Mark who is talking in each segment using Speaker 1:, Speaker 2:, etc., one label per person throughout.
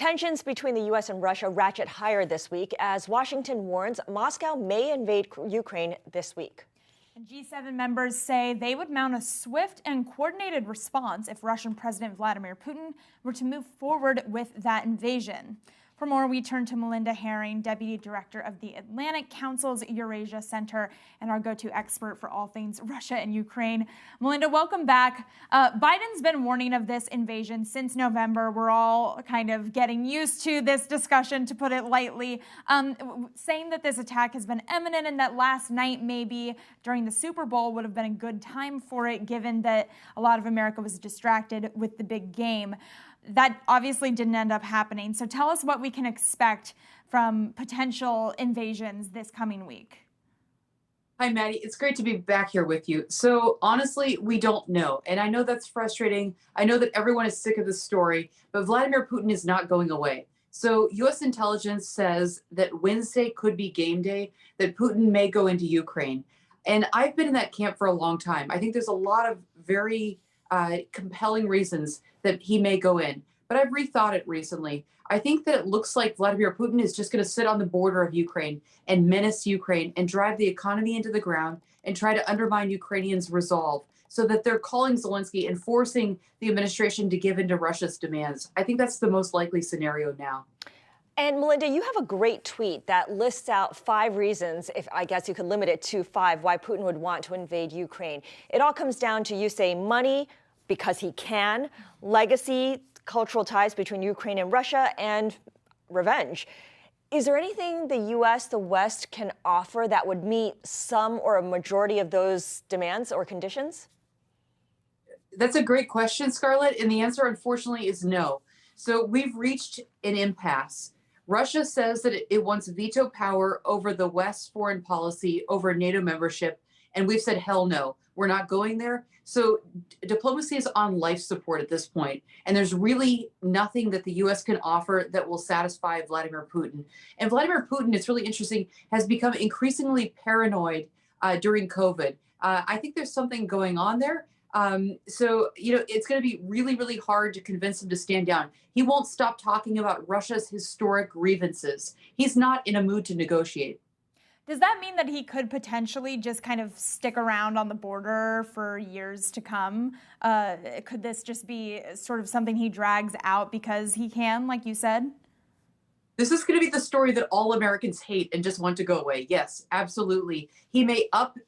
Speaker 1: Tensions between the U.S. and Russia ratchet higher this week as Washington warns Moscow may invade Ukraine this week.
Speaker 2: And G7 members say they would mount a swift and coordinated response if Russian President Vladimir Putin were to move forward with that invasion. For more, we turn to Melinda Haring, Deputy Director of the Atlantic Council's Eurasia Center and our go-to expert for all things Russia and Ukraine. Melinda, welcome back. Biden's been warning of this invasion since November. We're all kind of getting used to this discussion, to put it lightly, saying that this attack has been imminent and that last night, maybe during the Super Bowl, would have been a good time for it, given that a lot of America was distracted with the big game. That obviously didn't end up happening. So tell us what we can expect from potential invasions this coming week.
Speaker 3: Hi, Maddie. It's great to be back here with you. So honestly, we don't know. And I know that's frustrating. I know that everyone is sick of this story, but Vladimir Putin is not going away. So U.S. intelligence says that Wednesday could be game day, that Putin may go into Ukraine. And I've been in that camp for a long time. I think there's a lot of very compelling reasons that he may go in. But I've rethought it recently. I think that it looks like Vladimir Putin is just going to sit on the border of Ukraine and menace Ukraine and drive the economy into the ground and try to undermine Ukrainians' resolve so that they're calling Zelensky and forcing the administration to give in to Russia's demands. I think that's the most likely scenario now.
Speaker 1: And Melinda, you have a great tweet that lists out 5 reasons, if I guess you could limit it to 5, why Putin would want to invade Ukraine. It all comes down to, you say, money, because he can, legacy, cultural ties between Ukraine and Russia, and revenge. Is there anything the U.S., the West, can offer that would meet some or a majority of those demands or conditions?
Speaker 3: That's a great question, Scarlet, and the answer, unfortunately, is no. So we've reached an impasse. Russia says that it wants veto power over the West's foreign policy, over NATO membership, and we've said, hell no, we're not going there. So diplomacy is on life support at this point, and there's really nothing that the U.S. can offer that will satisfy Vladimir Putin. And Vladimir Putin, it's really interesting, has become increasingly paranoid during COVID. I think there's something going on there. So, it's going to be really, really hard to convince him to stand down. He won't stop talking about Russia's historic grievances. He's not in a mood to negotiate.
Speaker 2: Does that mean that he could potentially just kind of stick around on the border for years to come? Could this just be sort of something he drags out because he can, like you said?
Speaker 3: This is going to be the story that all Americans hate and just want to go away. Yes, absolutely. He may up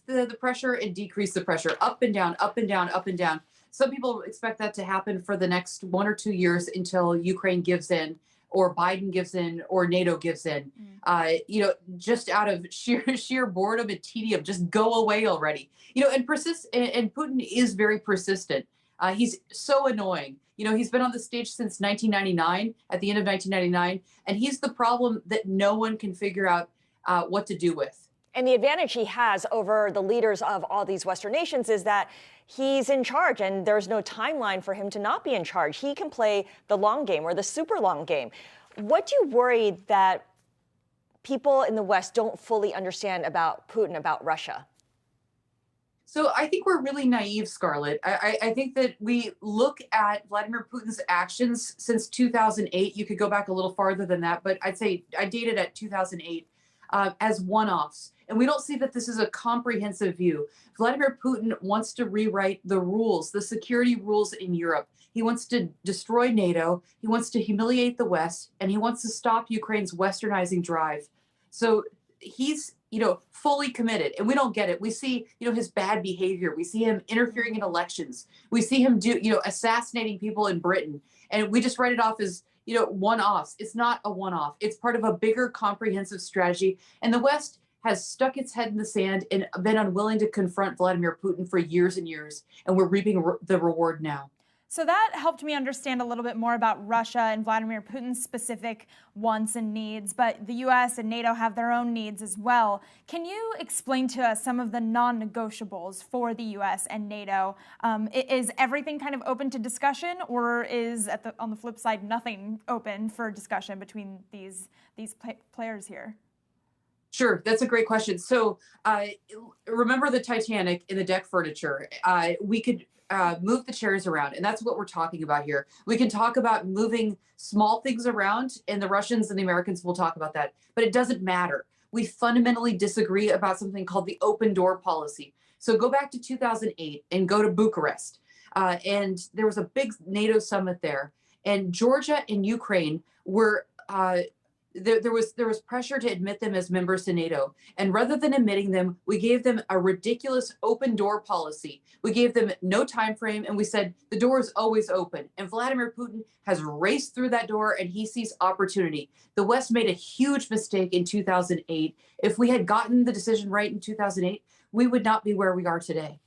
Speaker 3: the pressure and decrease the pressure, up and down, up and down, up and down. Some people expect that to happen for the next 1 or 2 years until Ukraine gives in, or Biden gives in, or NATO gives in. Just out of sheer boredom and tedium, just go away already. And Putin is very persistent. He's so annoying. He's been on the stage since 1999, at the end of 1999, and he's the problem that no one can figure out what to do with.
Speaker 1: And the advantage he has over the leaders of all these Western nations is that he's in charge and there's no timeline for him to not be in charge. He can play the long game or the super long game. What do you worry that people in the West don't fully understand about Putin, about Russia?
Speaker 3: So I think we're really naive, Scarlet. I think that we look at Vladimir Putin's actions since 2008. You could go back a little farther than that, but I'd say I dated at 2008 as one-offs. And we don't see that this is a comprehensive view. Vladimir Putin wants to rewrite the rules, the security rules in Europe. He wants to destroy NATO. He wants to humiliate the West, and he wants to stop Ukraine's westernizing drive. So he's, fully committed, and we don't get it. We see, his bad behavior. We see him interfering in elections. We see him assassinating people in Britain, and we just write it off as, one-offs. It's not a one-off. It's part of a bigger comprehensive strategy. And the West has stuck its head in the sand and been unwilling to confront Vladimir Putin for years and years. And we're reaping the reward now.
Speaker 2: So that helped me understand a little bit more about Russia and Vladimir Putin's specific wants and needs, but the U.S. and NATO have their own needs as well. Can you explain to us some of the non-negotiables for the U.S. and NATO? Is everything kind of open to discussion, or is, on the flip side, nothing open for discussion between these players here?
Speaker 3: Sure, that's a great question. So remember the Titanic in the deck furniture. We could move the chairs around, and that's what we're talking about here. We can talk about moving small things around, and the Russians and the Americans will talk about that, but it doesn't matter. We fundamentally disagree about something called the open door policy. So go back to 2008 and go to Bucharest. And there was a big NATO summit there, and Georgia and Ukraine were there was pressure to admit them as members to NATO. And rather than admitting them, we gave them a ridiculous open door policy. We gave them no time frame, and we said the door is always open. And Vladimir Putin has raced through that door, and he sees opportunity. The West made a huge mistake in 2008. If we had gotten the decision right in 2008, we would not be where we are today.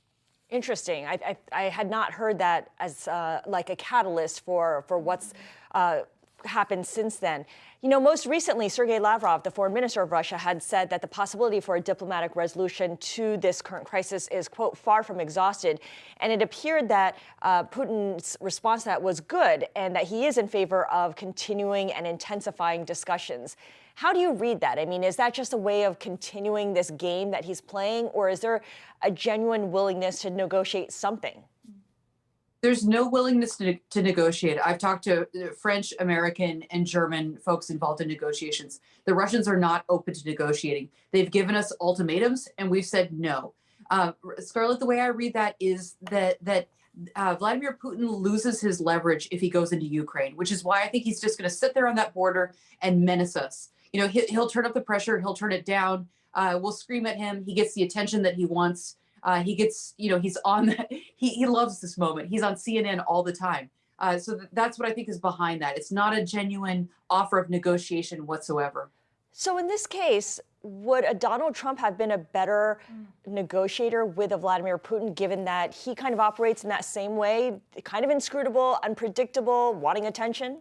Speaker 1: Interesting. I had not heard that as like a catalyst for what's happened since then. You know, most recently, Sergei Lavrov, the foreign minister of Russia, had said that the possibility for a diplomatic resolution to this current crisis is, quote, far from exhausted. And it appeared that Putin's response to that was good and that he is in favor of continuing and intensifying discussions. How do you read that? I mean, is that just a way of continuing this game that he's playing, or is there a genuine willingness to negotiate something?
Speaker 3: There's no willingness to negotiate. I've talked to French, American, and German folks involved in negotiations. The Russians are not open to negotiating. They've given us ultimatums, and we've said no. Scarlet, the way I read that is that Vladimir Putin loses his leverage if he goes into Ukraine, which is why I think he's just going to sit there on that border and menace us. You know, he'll turn up the pressure, he'll turn it down. We'll scream at him. He gets the attention that he wants. He gets, you know, he's on, he loves this moment. He's on CNN all the time. So that's what I think is behind that. It's not a genuine offer of negotiation whatsoever.
Speaker 1: So in this case, would a Donald Trump have been a better negotiator with a Vladimir Putin, given that he kind of operates in that same way, kind of inscrutable, unpredictable, wanting attention?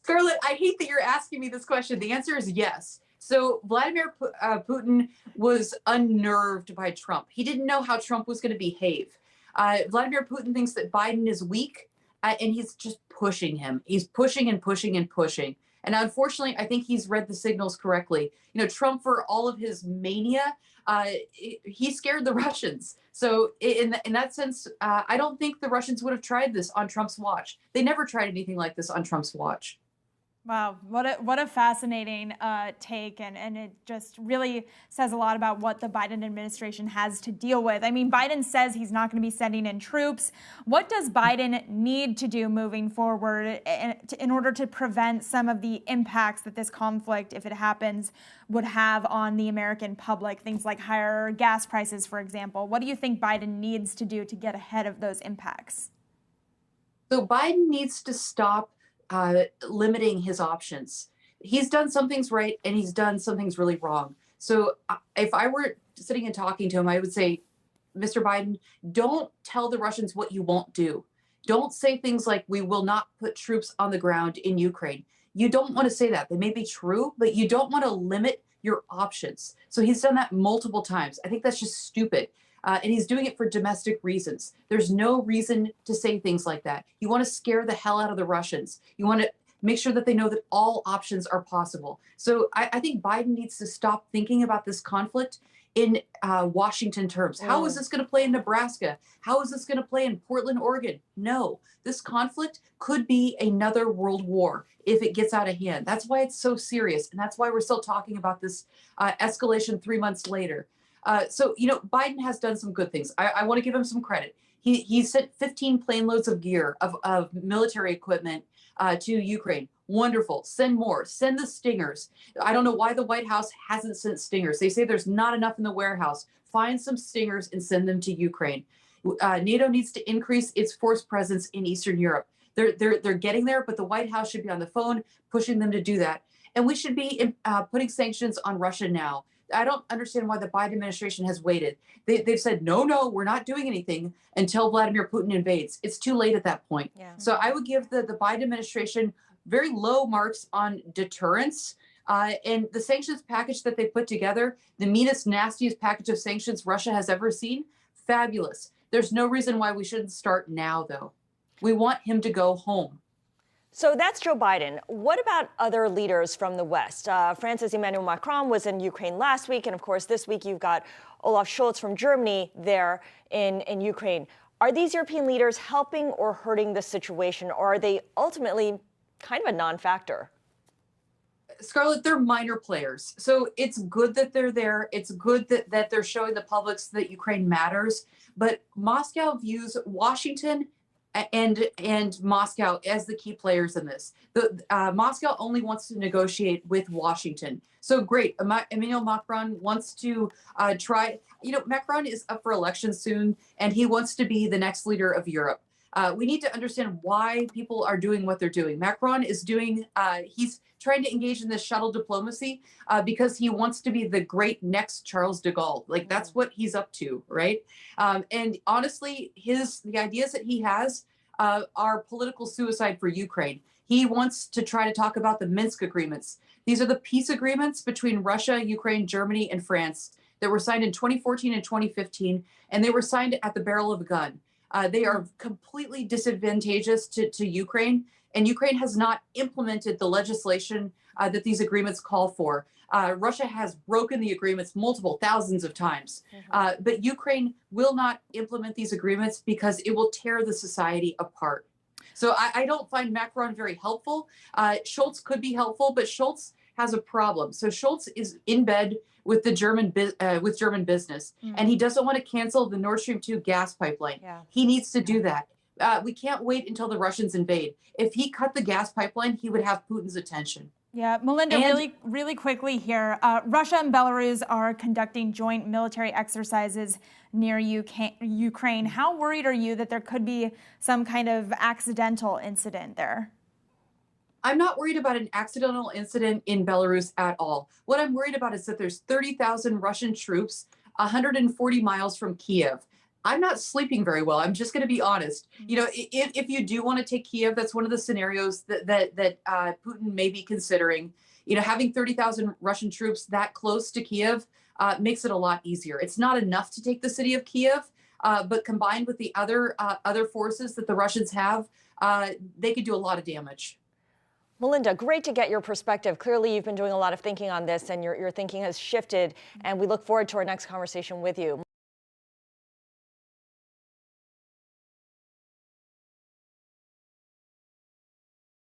Speaker 3: Scarlet, I hate that you're asking me this question. The answer is yes. So Vladimir Putin was unnerved by Trump. He didn't know how Trump was going to behave. Vladimir Putin thinks that Biden is weak, and he's just pushing him. He's pushing and pushing and pushing. And unfortunately, I think he's read the signals correctly. You know, Trump, for all of his mania, he scared the Russians. So in that sense, I don't think the Russians would have tried this on Trump's watch. They never tried anything like this on Trump's watch.
Speaker 2: Wow, what a fascinating take, and it just really says a lot about what the Biden administration has to deal with. I mean, Biden says he's not going to be sending in troops. What does Biden need to do moving forward in order to prevent some of the impacts that this conflict, if it happens, would have on the American public? Things like higher gas prices, for example. What do you think Biden needs to do to get ahead of those impacts?
Speaker 3: So Biden needs to stop limiting his options. He's done some things right, and he's done some things really wrong. So if I were sitting and talking to him, I would say, Mr. Biden, don't tell the Russians what you won't do. Don't say things like, we will not put troops on the ground in Ukraine. You don't want to say that. They may be true, but you don't want to limit your options. So he's done that multiple times. I think that's just stupid. And he's doing it for domestic reasons. There's no reason to say things like that. You want to scare the hell out of the Russians. You want to make sure that they know that all options are possible. So I think Biden needs to stop thinking about this conflict in Washington terms. How is this going to play in Nebraska? How is this going to play in Portland, Oregon? No, this conflict could be another world war if it gets out of hand. That's why it's so serious. And that's why we're still talking about this escalation 3 months later. So, you know, Biden has done some good things. I want to give him some credit. He sent 15 plane loads of gear, of military equipment to Ukraine. Wonderful. Send more. Send the Stingers. I don't know why the White House hasn't sent Stingers. They say there's not enough in the warehouse. Find some Stingers and send them to Ukraine. NATO needs to increase its force presence in Eastern Europe. They're getting there, but the White House should be on the phone pushing them to do that. And we should be putting sanctions on Russia now. I don't understand why the Biden administration has waited. They've said, no, we're not doing anything until Vladimir Putin invades. It's too late at that point. Yeah. So I would give the Biden administration very low marks on deterrence. And the sanctions package that they put together, the meanest, nastiest package of sanctions Russia has ever seen, fabulous. There's no reason why we shouldn't start now, though. We want him to go home.
Speaker 1: So that's Joe Biden. What about other leaders from the West? France's Emmanuel Macron was in Ukraine last week. And of course, this week you've got Olaf Scholz from Germany there in Ukraine. Are these European leaders helping or hurting the situation? Or are they ultimately kind of a non-factor?
Speaker 3: Scarlet, they're minor players. So it's good that they're there. It's good that they're showing the public that Ukraine matters. But Moscow views Washington and Moscow as the key players in this. Moscow only wants to negotiate with Washington. So great. Emmanuel Macron wants to try. Macron is up for election soon, and he wants to be the next leader of Europe. We need to understand why people are doing what they're doing. Macron is he's trying to engage in this shuttle diplomacy because he wants to be the great next Charles de Gaulle. Like, that's what he's up to, right? And honestly, the ideas that he has are political suicide for Ukraine. He wants to try to talk about the Minsk agreements. These are the peace agreements between Russia, Ukraine, Germany, and France that were signed in 2014 and 2015, and they were signed at the barrel of a gun. They are completely disadvantageous to Ukraine, and Ukraine has not implemented the legislation that these agreements call for. Russia has broken the agreements multiple thousands of times, but Ukraine will not implement these agreements because it will tear the society apart. So I don't find Macron very helpful. Scholz could be helpful, but Scholz has a problem. So Scholz is in bed with the German business, and he doesn't want to cancel the Nord Stream 2 gas pipeline.
Speaker 1: Yeah.
Speaker 3: He needs to do that. We can't wait until the Russians invade. If he cut the gas pipeline, he would have Putin's attention.
Speaker 2: Yeah, Melinda, really quickly here. Russia and Belarus are conducting joint military exercises near Ukraine. How worried are you that there could be some kind of accidental incident there?
Speaker 3: I'm not worried about an accidental incident in Belarus at all. What I'm worried about is that there's 30,000 Russian troops 140 miles from Kiev. I'm not sleeping very well. I'm just going to be honest. If you do want to take Kiev, that's one of the scenarios that Putin may be considering. Having 30,000 Russian troops that close to Kiev makes it a lot easier. It's not enough to take the city of Kiev, but combined with the other forces that the Russians have, they could do a lot of damage.
Speaker 1: Melinda, great to get your perspective. Clearly, you've been doing a lot of thinking on this, and your thinking has shifted, and we look forward to our next conversation with you.